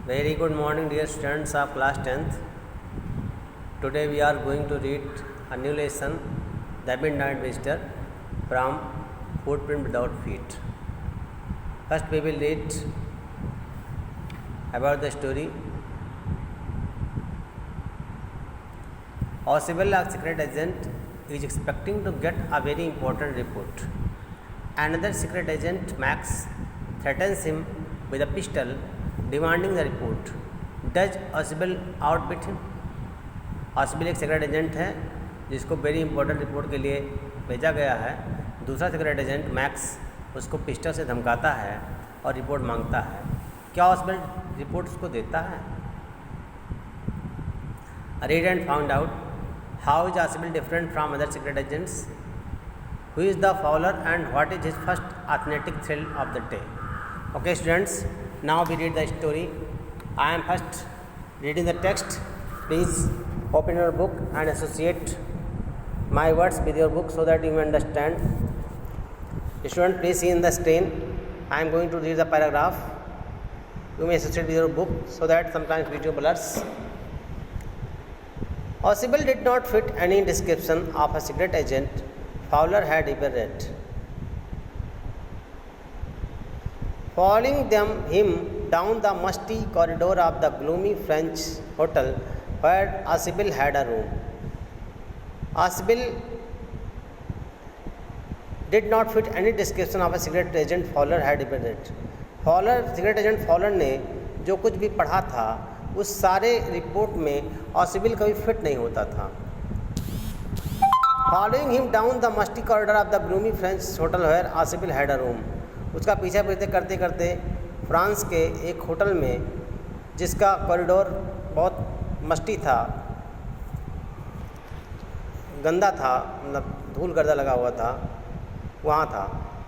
Very good morning, dear students of class 10th. Today we are going to read a new lesson, The Midnight Visitor, from Footprint Without Feet. First we will read about the story. Oswald, a secret agent, is expecting to get a very important report. Another secret agent, Max, threatens him with a pistol, demanding the report. Does Oswald outbid him? Oswald एक secret agent है जिसको very important report के लिए भेजा गया है. दूसरा secret agent max उसको पिस्टल से धमकाता है और रिपोर्ट मांगता है. क्या ऑसवेल्ड रिपोर्ट उसको देता है? Read and found out how is Oswald different from other secret agents, who is the follower and what is his first authentic thrill of the day. Okay students, now we read the story. I am first reading the text. Please open your book and associate my words with your book so that you may understand. Student, please see in the screen. I am going to read the paragraph. You may associate with your book so that sometimes video blurs. Oswald did not fit any description of a secret agent Fowler had ever read. Following him down the musty corridor of the gloomy French hotel where Oswald had a room. Oswald did not fit any description of a secret agent Fowler had ever read. Secret agent Fowler ने जो कुछ भी पढ़ा था उस सारे report में ऑसवेल्ड कभी फिट नहीं होता था. Following him down the musty corridor of the gloomy French hotel where Oswald had a room. उसका पीछा पीछे करते करते फ्रांस के एक होटल में जिसका कॉरिडोर बहुत मस्टी था, गंदा था, मतलब धूल गर्दा लगा हुआ था, वहाँ था.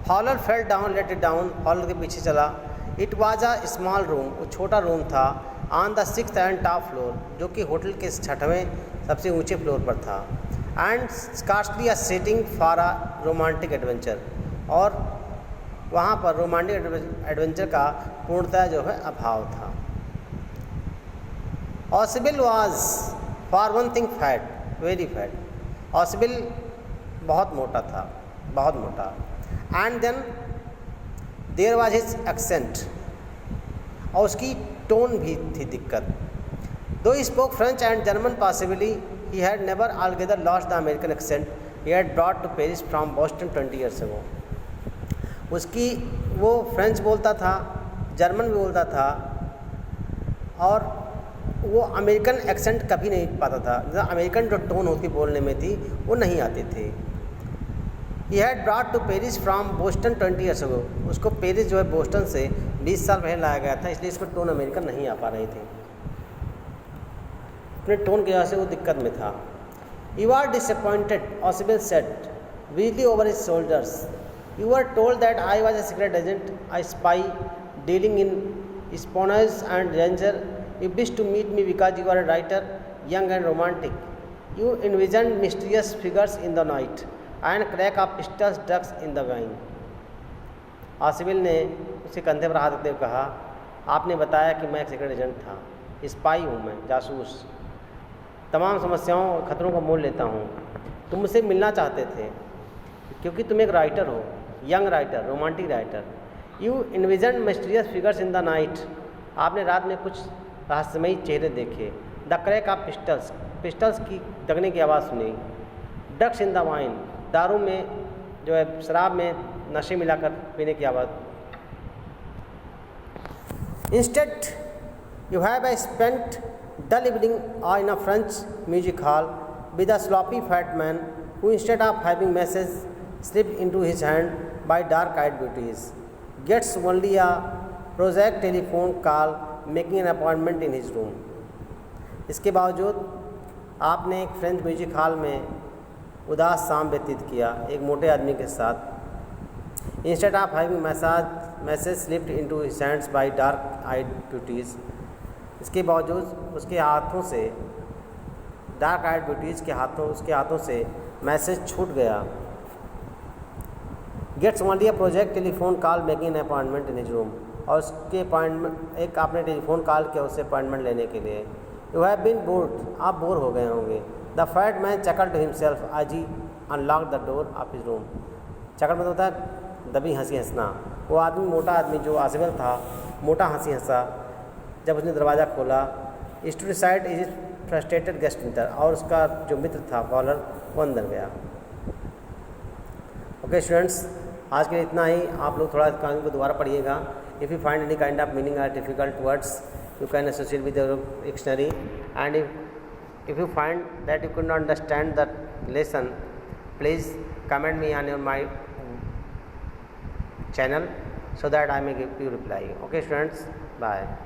Fowler fell down let it down. Fowler के पीछे चला. It was a small room. वो छोटा रूम था. On the 6th and top floor, जो कि होटल के 6वें सबसे ऊंचे फ्लोर पर था. And scarcely a setting for a romantic adventure. और वहाँ पर रोमांटिक एडवेंचर का पूर्णतः जो है अभाव था. Oswald was for one thing fat, very fat. Oswald बहुत मोटा था, बहुत मोटा. And then there was his accent, और उसकी टोन भी थी दिक्कत. Though he spoke French and German possibly he had never altogether lost the American accent he had brought to Paris from Boston 20 years ago. उसकी वो French बोलता था, German भी बोलता था, और वो अमेरिकन एक्सेंट कभी नहीं पाता था. अमेरिकन जो टोन उसकी बोलने में थी वो नहीं आते थे. He had brought to Paris from Boston 20 years ago. उसको पेरिस जो है बोस्टन से 20 साल पहले लाया गया था, इसलिए इसको टोन अमेरिकन नहीं आ पा रही थी. अपने टोन की वजह से वो दिक्कत में था. You are disappointed, Oswald said wheezily over his shoulders. You were told that I was a secret agent, a spy dealing in espionage and danger. You wished to meet me because you are a writer, young and romantic. You envisioned mysterious figures in the night and crack of pistols ducks in the wine. ऑसवेल्ड ने उसके कंधे पर हाथ रखते हुए कहा, आपने बताया कि मैं एक सीक्रेट एजेंट था, स्पाई हूँ मैं, जासूस. तमाम समस्याओं और खतरों को मोल लेता हूँ. तुम मुझसे मिलना चाहते थे क्योंकि तुम एक राइटर हो, young writer, romantic writer. You invasion mysterious figures in the night. आपने रात में कुछ रहस्यमयी चेहरे देखे. The crack of pistols, pistols की दगने की आवाज़ सुनी. डक्स इन द वाइन, दारू में जो है शराब में नशे मिलाकर पीने की आवाज़. Instead you have I spent dull evening in a French music hall with a sloppy fat man who instead of having message slipped into his hand by dark-eyed beauties gets only a prosaic telephone call making an appointment in his room. इसके बावजूद आपने एक French music hall में उदास शाम व्यतीत किया एक मोटे आदमी के साथ. Instead of having message slipped into his hands by dark eyed beauties. इसके बावजूद उसके हाथों से, डार्क-आइड ब्यूटीज के हाथों, उसके हाथों से मैसेज छूट गया. Gets only a project telephone call making an appointment in his room. और उसके अपॉइंटमेंट एक आपने टेलीफोन कॉल किया उससे अपॉइंटमेंट लेने के लिए। यू हैव बीन बोर्ड, आप बोर हो गए होंगे। The fat man chuckle to himself as he unlock the door of his room. Chuckle मतलब होता है दबी हंसी हंसना। वो आदमी, मोटा आदमी जो आसिबल था, मोटा हंसी हंसा जब उसने दरवाज़ा खोला। Stood side is frustrated guest inter, और उसका जो मित्र था कॉलर वो अंदर गया। ओके स्टूडेंट्स, आज के लिए इतना ही। आप लोग थोड़ा कहानी को दोबारा पढ़िएगा। If you find any kind of meaning or difficult words you can associate with your dictionary, and if you find that you could not understand that lesson, please comment me on my channel so that I may give you reply. Okay students, bye.